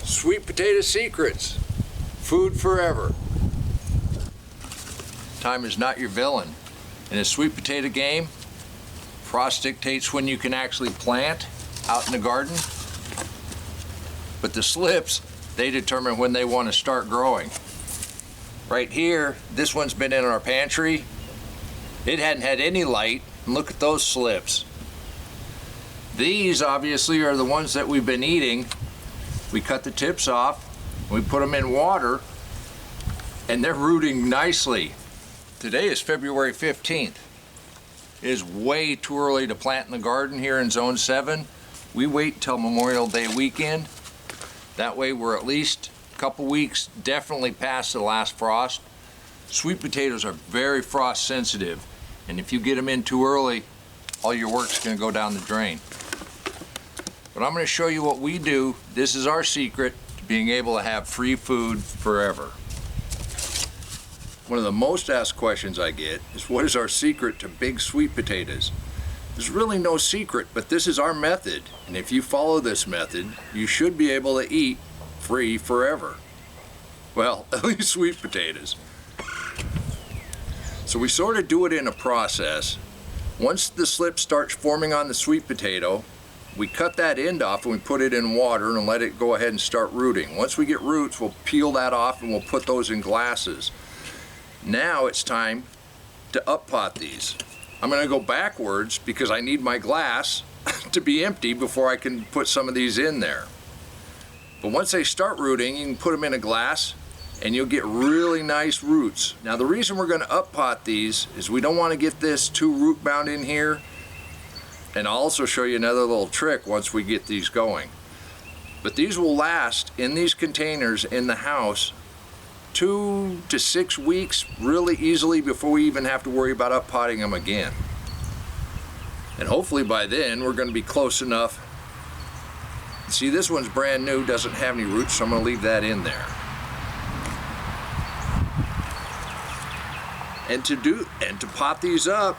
Sweet potato secrets. Food forever. Time is not your villain. In a sweet potato game, frost dictates when you can actually plant out in the garden, but the slips, they determine when they want to start growing. Right here, this one's been in our pantry. It hadn't had any light, and look at those slips. These obviously are the ones that we've been eating. We cut the tips off, we put them in water, and they're rooting nicely. Today is February 15th. It is way too early to plant in the garden here in Zone 7. We wait till Memorial Day weekend. That way we're at least a couple weeks definitely past the last frost. Sweet potatoes are very frost sensitive, and if you get them in too early, all your work's going to go down the drain. But I'm going to show you what we do. This is our secret to being able to have free food forever. One of the most asked questions I get is, what is our secret to big sweet potatoes? There's really no secret, but this is our method, and if you follow this method, you should be able to eat free forever. Well, at least sweet potatoes. So we sort of do it in a process. Once the slip starts forming on the sweet potato, we cut that end off and we put it in water and let it go ahead and start rooting. Once we get roots, we'll peel that off and we'll put those in glasses. Now it's time to up pot these. I'm going to go backwards because I need my glass to be empty before I can put some of these in there. But once they start rooting, you can put them in a glass and you'll get really nice roots. Now the reason we're going to up pot these is we don't want to get this too root bound in here. And I'll also show you another little trick once we get these going. But these will last in these containers in the house 2 to 6 weeks really easily before we even have to worry about up potting them again. And hopefully by then we're going to be close enough. See, this one's brand new, doesn't have any roots, so I'm going to leave that in there. And to pot these up,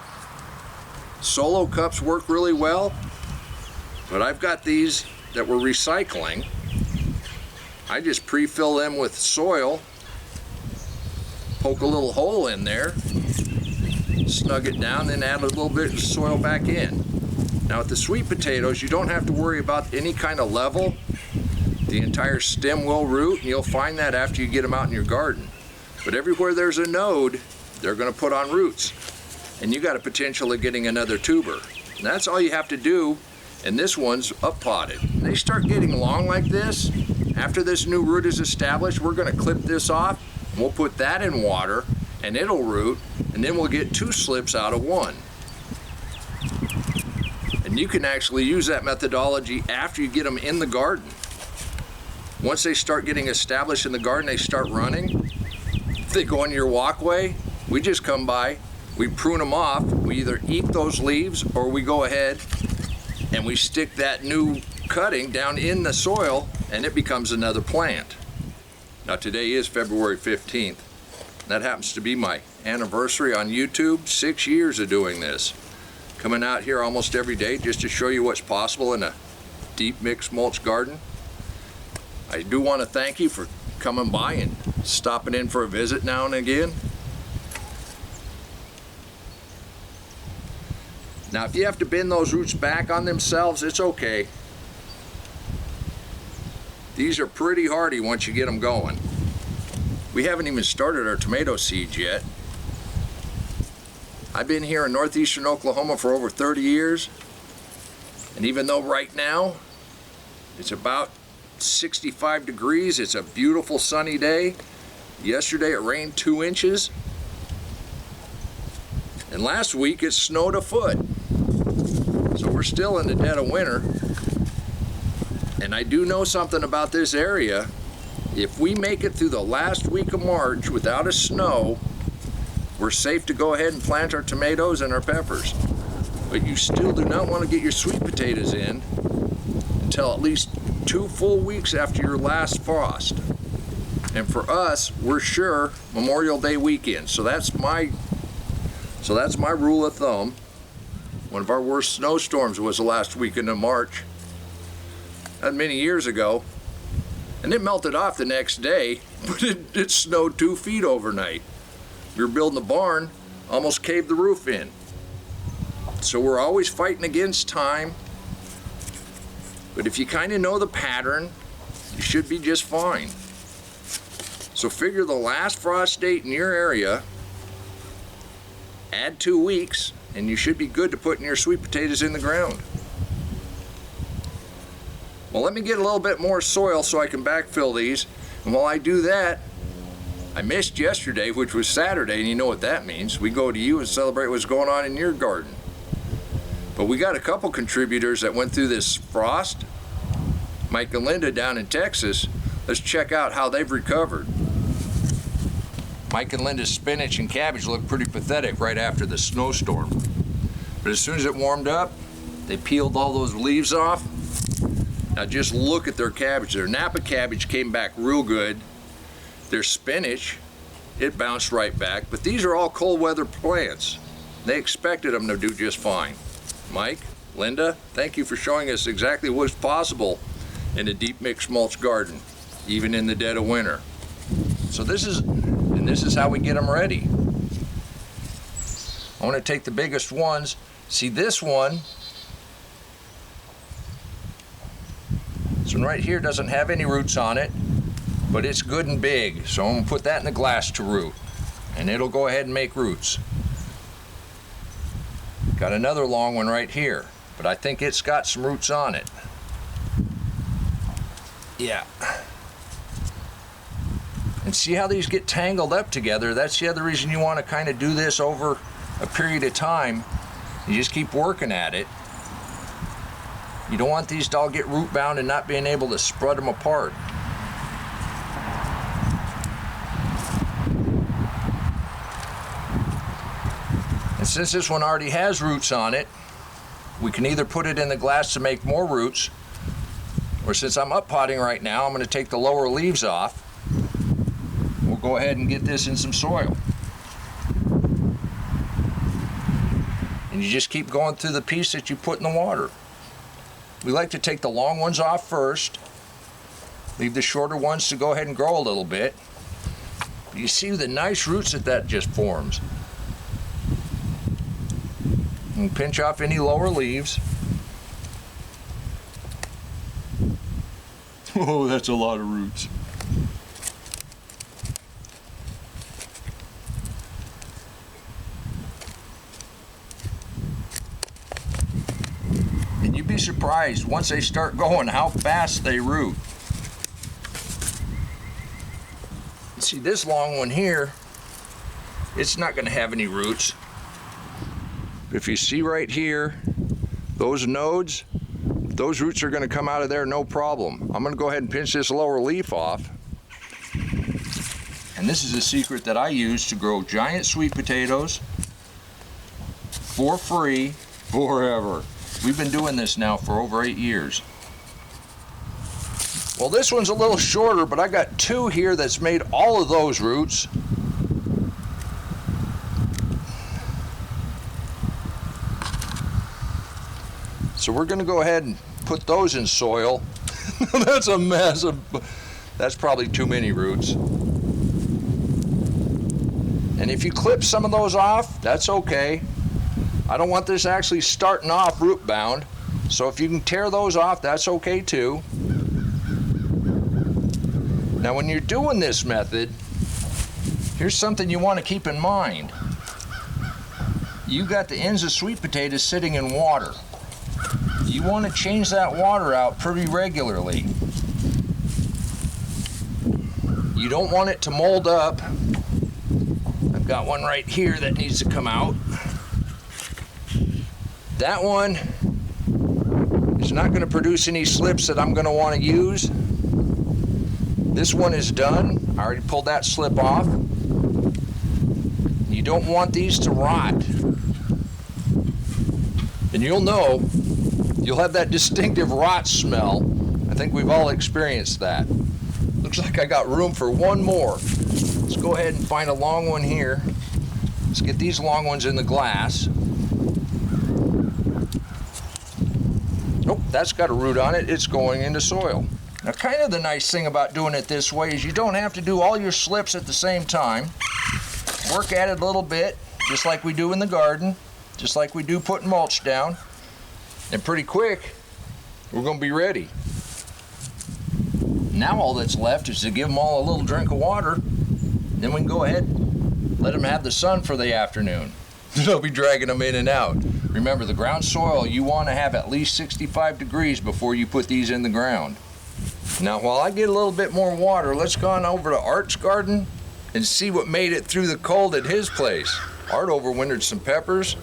solo cups work really well, but I've got these that we're recycling. I just pre-fill them with soil, poke a little hole in there, snug it down, then add a little bit of soil back in. Now with the sweet potatoes, you don't have to worry about any kind of level. The entire stem will root, and you'll find that after you get them out in your garden. But everywhere there's a node, they're going to put on roots. And you got a potential of getting another tuber. And that's all you have to do, and this one's up potted. They start getting long like this. After this new root is established, we're going to clip this off, and we'll put that in water, and it'll root, and then we'll get 2 slips out of 1. And you can actually use that methodology after you get them in the garden. Once they start getting established in the garden, they start running. If they go on your walkway, we just come by, we prune them off, we either eat those leaves or we go ahead and we stick that new cutting down in the soil and it becomes another plant. Now today is February 15th. That happens to be my anniversary on YouTube, 6 years of doing this. Coming out here almost every day just to show you what's possible in a deep mixed mulch garden. I do want to thank you for coming by and stopping in for a visit now and again. Now if you have to bend those roots back on themselves, it's okay. These are pretty hardy once you get them going. We haven't even started our tomato seeds yet. I've been here in northeastern Oklahoma for over 30 years, and even though right now it's about 65 degrees, it's a beautiful sunny day. Yesterday it rained 2 inches, and last week it snowed a foot. So we're still in the dead of winter, and I do know something about this area. If we make it through the last week of March without a snow, we're safe to go ahead and plant our tomatoes and our peppers. But you still do not want to get your sweet potatoes in until at least 2 full weeks after your last frost. And for us, we're sure Memorial Day weekend. So that's my rule of thumb. One of our worst snowstorms was the last weekend of March. That many years ago. And it melted off the next day, but it snowed 2 feet overnight. We were building the barn, almost caved the roof in. So we're always fighting against time. But if you kind of know the pattern, you should be just fine. So figure the last frost date in your area, add 2 weeks, and you should be good to putting your sweet potatoes in the ground. Well, let me get a little bit more soil so I can backfill these. And while I do that, I missed yesterday, which was Saturday, and you know what that means. We go to you and celebrate what's going on in your garden. But we got a couple contributors that went through this frost. Mike and Linda down in Texas. Let's check out how they've recovered. Mike and Linda's spinach and cabbage looked pretty pathetic right after the snowstorm. But as soon as it warmed up, they peeled all those leaves off. Now just look at their cabbage. Their Napa cabbage came back real good. Their spinach, it bounced right back. But these are all cold weather plants. They expected them to do just fine. Mike, Linda, thank you for showing us exactly what's possible in a deep mixed mulch garden, even in the dead of winter. So this is how we get them ready. I want to take the biggest ones. See this one, this one right here doesn't have any roots on it, but it's good and big. So I'm gonna put that in the glass to root, and it'll go ahead and make roots. Got another long one right here, but I think it's got some roots on it. Yeah. And see how these get tangled up together? That's the other reason you want to kind of do this over a period of time. You just keep working at it. You don't want these to all get root bound and not being able to spread them apart. And since this one already has roots on it, we can either put it in the glass to make more roots, or since I'm up potting right now, I'm going to take the lower leaves off. We'll go ahead and get this in some soil. And you just keep going through the piece that you put in the water. We like to take the long ones off first, leave the shorter ones to go ahead and grow a little bit. You see the nice roots that just forms. And pinch off any lower leaves. Oh, that's a lot of roots. And you'd be surprised once they start going how fast they root. See this long one here, it's not going to have any roots. If you see right here, those nodes, those roots are going to come out of there no problem. I'm going to go ahead and pinch this lower leaf off. And this is a secret that I use to grow giant sweet potatoes for free forever. We've been doing this now for over 8 years. Well, this one's a little shorter, but I got 2 here that's made all of those roots. So we're going to go ahead and put those in soil. That's a mess. That's probably too many roots. And if you clip some of those off, that's okay. I don't want this actually starting off root bound. So if you can tear those off, that's okay too. Now when you're doing this method, here's something you want to keep in mind. You got the ends of sweet potatoes sitting in water. You want to change that water out pretty regularly. You don't want it to mold up. I've got one right here that needs to come out. That one is not going to produce any slips that I'm going to want to use. This one is done. I already pulled that slip off. You don't want these to rot. And you'll know, you'll have that distinctive rot smell. I think we've all experienced that. Looks like I got room for one more. Let's go ahead and find a long one here. Let's get these long ones in the glass. Nope, that's got a root on it. It's going into soil. Now, kind of the nice thing about doing it this way is you don't have to do all your slips at the same time. Work at it a little bit, just like we do in the garden, just like we do putting mulch down. And pretty quick, we're going to be ready. Now all that's left is to give them all a little drink of water. Then we can go ahead and let them have the sun for the afternoon. They'll be dragging them in and out. Remember, the ground soil, you want to have at least 65 degrees before you put these in the ground. Now, while I get a little bit more water, let's go on over to Art's garden and see what made it through the cold at his place. Art overwintered some peppers,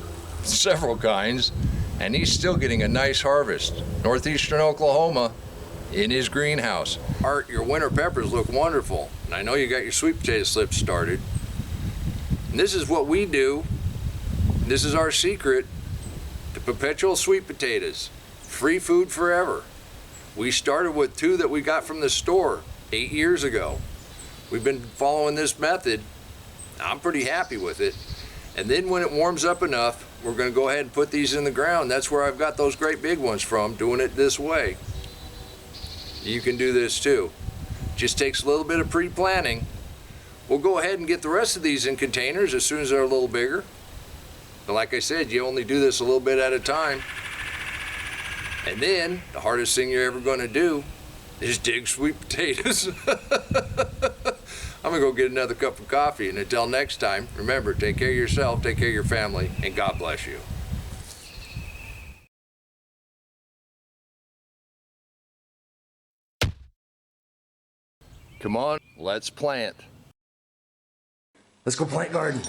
several kinds, and he's still getting a nice harvest. Northeastern Oklahoma, in his greenhouse. Art, your winter peppers look wonderful, and I know you got your sweet potato slips started. And this is what we do. This is our secret to perpetual sweet potatoes. Free food forever. We started with 2 that we got from the store 8 years ago. We've been following this method. I'm pretty happy with it. And then when it warms up enough, we're going to go ahead and put these in the ground. That's where I've got those great big ones from, doing it this way. You can do this too. Just takes a little bit of pre-planning. We'll go ahead and get the rest of these in containers as soon as they're a little bigger. But like I said, you only do this a little bit at a time. And then, the hardest thing you're ever going to do is dig sweet potatoes. I'm going to go get another cup of coffee. And until next time, remember, take care of yourself, take care of your family, and God bless you. Come on, let's plant. Let's go plant garden.